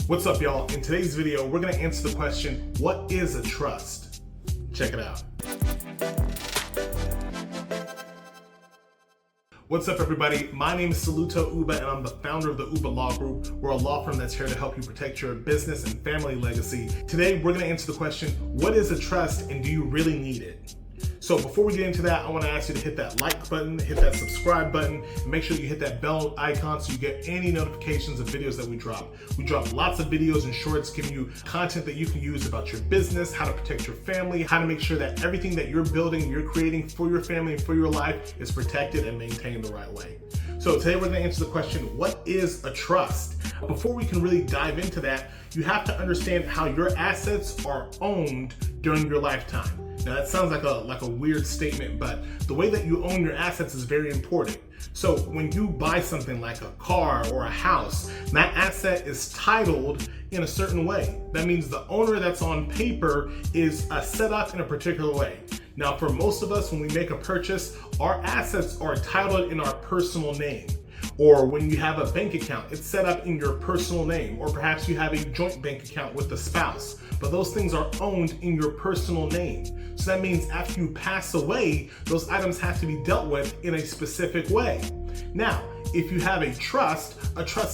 What's up, y'all? In today's video, we're gonna answer the question, what is a trust? Check it out. What's up, everybody? My name is Saluto Uba, and I'm the founder of the Uba Law Group. We're a law firm that's here to help you protect your business and family legacy. Today, we're gonna answer the question, what is a trust and do you really need it? So before we get into that, I want to ask you to hit that like button, hit that subscribe button, and make sure you hit that bell icon so you get any notifications of videos that we drop. We drop lots of videos and shorts giving you content that you can use about your business, how to protect your family, how to make sure that everything that you're building, you're creating for your family and for your life is protected and maintained the right way. So today we're going to answer the question, what is a trust? Before we can really dive into that, you have to understand how your assets are owned during your lifetime. Now that sounds like a weird statement, but the way that you own your assets is very important. So when you buy something like a car or a house, that asset is titled in a certain way. That means the owner that's on paper is set up in a particular way. Now for most of us, when we make a purchase, our assets are titled in our personal name. Or when you have a bank account, it's set up in your personal name, or perhaps you have a joint bank account with the spouse, but those things are owned in your personal name. So that means after you pass away, those items have to be dealt with in a specific way. Now, if you have a trust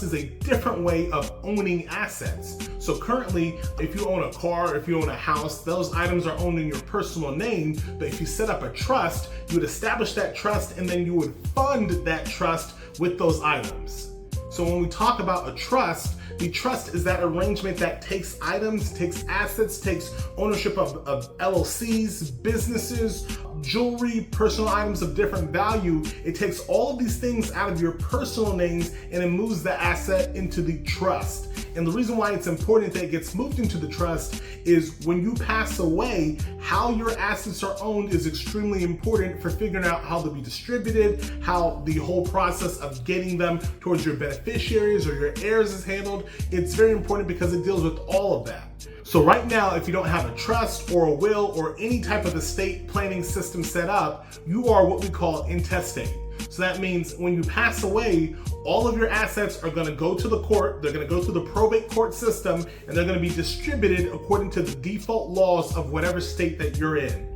is a different way of owning assets. So currently, if you own a car, if you own a house, those items are owned in your personal name, but if you set up a trust, you would establish that trust and then you would fund that trust with those items. So when we talk about a trust, the trust is that arrangement that takes items, takes assets, takes ownership of LLCs, businesses, jewelry, personal items of different value. It takes all of these things out of your personal names and it moves the asset into the trust. And the reason why it's important that it gets moved into the trust is when you pass away, how your assets are owned is extremely important for figuring out how they'll be distributed, how the whole process of getting them towards your beneficiaries or your heirs is handled. It's very important because it deals with all of that. So right now, if you don't have a trust or a will or any type of estate planning system set up, you are what we call intestate. So that means when you pass away, all of your assets are going to go to the court, they're going to go through the probate court system, and they're going to be distributed according to the default laws of whatever state that you're in.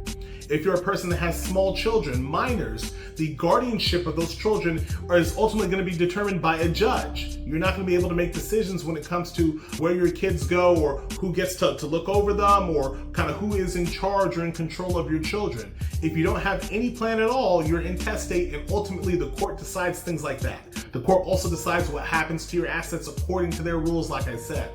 If you're a person that has small children, minors, the guardianship of those children is ultimately going to be determined by a judge. You're not going to be able to make decisions when it comes to where your kids go or who gets to look over them or kind of who is in charge or in control of your children. If you don't have any plan at all, you're intestate, and ultimately the court decides things like that. The court also decides what happens to your assets according to their rules, like I said.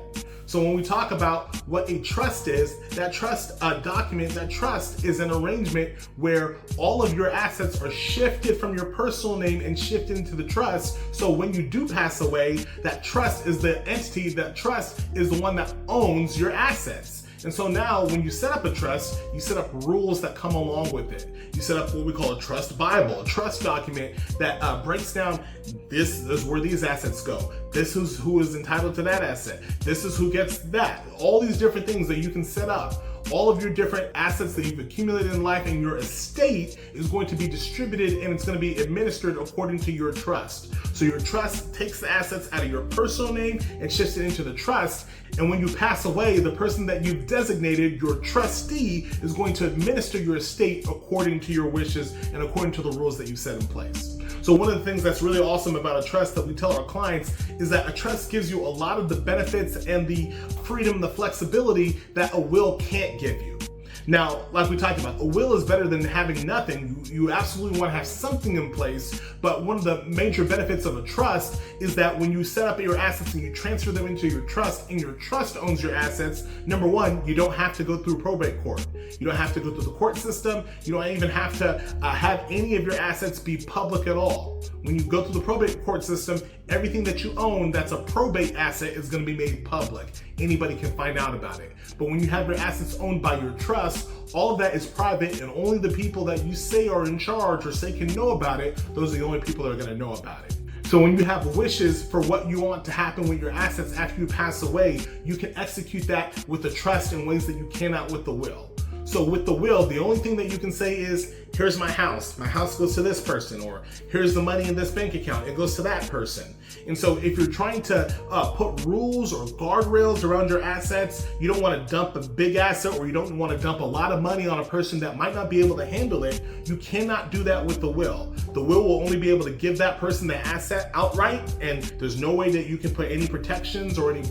So when we talk about what a trust is, that trust document, that trust is an arrangement where all of your assets are shifted from your personal name and shifted into the trust. So when you do pass away, that trust is the entity, that trust is the one that owns your assets. And so now when you set up a trust, you set up rules that come along with it. You set up what we call a trust Bible, a trust document that breaks down this is where these assets go. This is who is entitled to that asset. This is who gets that. All these different things that you can set up. All of your different assets that you've accumulated in life and your estate is going to be distributed and it's going to be administered according to your trust. So your trust takes the assets out of your personal name and shifts it into the trust. And when you pass away, the person that you've designated, your trustee, is going to administer your estate according to your wishes and according to the rules that you set in place. So one of the things that's really awesome about a trust that we tell our clients is that a trust gives you a lot of the benefits and the freedom, the flexibility that a will can't give you. Now, like we talked about, a will is better than having nothing. You absolutely want to have something in place, but one of the major benefits of a trust is that when you set up your assets and you transfer them into your trust and your trust owns your assets, number one, you don't have to go through probate court. You don't have to go through the court system. You don't even have to have any of your assets be public at all. When you go through the probate court system, everything that you own that's a probate asset is going to be made public. Anybody can find out about it. But when you have your assets owned by your trust, all of that is private and only the people that you say are in charge or say can know about it, those are the only people that are going to know about it. So when you have wishes for what you want to happen with your assets after you pass away, you can execute that with the trust in ways that you cannot with the will. So with the will, the only thing that you can say is, here's my house goes to this person, or here's the money in this bank account, it goes to that person. And so if you're trying to put rules or guardrails around your assets, you don't want to dump a big asset, or you don't want to dump a lot of money on a person that might not be able to handle it, you cannot do that with the will. The will only be able to give that person the asset outright, and there's no way that you can put any protections or any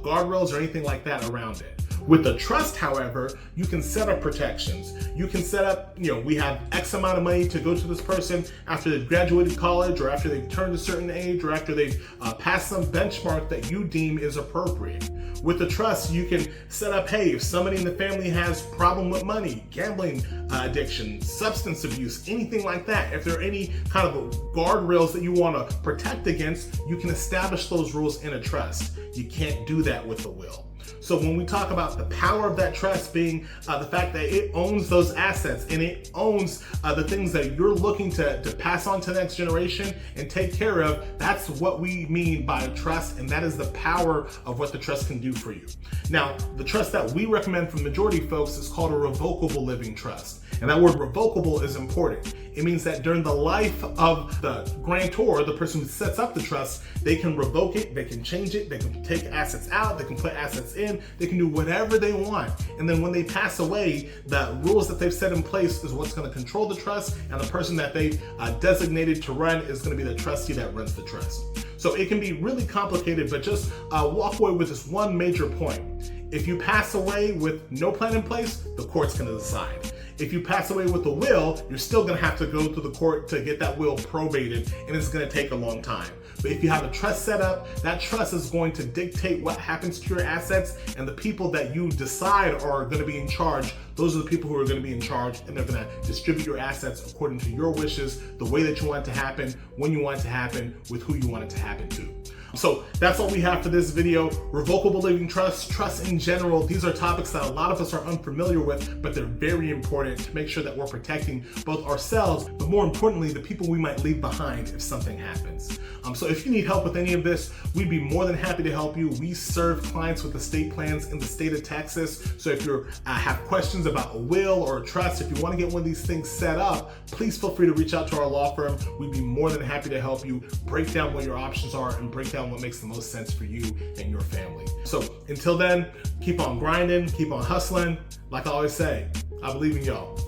guardrails or anything like that around it. With the trust, however, you can set up protections. You can set up, we have X amount of money to go to this person after they've graduated college, or after they've turned a certain age, or after they've passed some benchmark that you deem is appropriate. With the trust, you can set up, hey, if somebody in the family has problem with money, gambling addiction, substance abuse, anything like that, if there are any kind of guardrails that you want to protect against, you can establish those rules in a trust. You can't do that with a will. So when we talk about the power of that trust being the fact that it owns those assets and it owns the things that you're looking to pass on to the next generation and take care of, that's what we mean by a trust, and that is the power of what the trust can do for you. Now, the trust that we recommend for the majority of folks is called a revocable living trust. And that word revocable is important. It means that during the life of the grantor, the person who sets up the trust, they can revoke it, they can change it, they can take assets out, they can put assets in, they can do whatever they want. And then when they pass away, the rules that they've set in place is what's going to control the trust, and the person that they've designated to run is going to be the trustee that runs the trust. So it can be really complicated, but just walk away with this one major point. If you pass away with no plan in place, the court's going to decide. If you pass away with a will, you're still going to have to go to the court to get that will probated, and it's going to take a long time. But if you have a trust set up, that trust is going to dictate what happens to your assets, and the people that you decide are going to be in charge, those are the people who are going to be in charge, and they're going to distribute your assets according to your wishes, the way that you want it to happen, when you want it to happen, with who you want it to happen to. So that's all we have for this video. Revocable living trust, trust in general, these are topics that a lot of us are unfamiliar with, but they're very important to make sure that we're protecting both ourselves, but more importantly, the people we might leave behind if something happens. So if you need help with any of this, we'd be more than happy to help you. We serve clients with estate plans in the state of Texas. So if you have questions about a will or a trust, if you want to get one of these things set up, please feel free to reach out to our law firm. We'd be more than happy to help you break down what your options are and break down what makes the most sense for you and your family. So until then, keep on grinding, keep on hustling. Like I always say, I believe in y'all.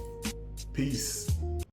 Peace.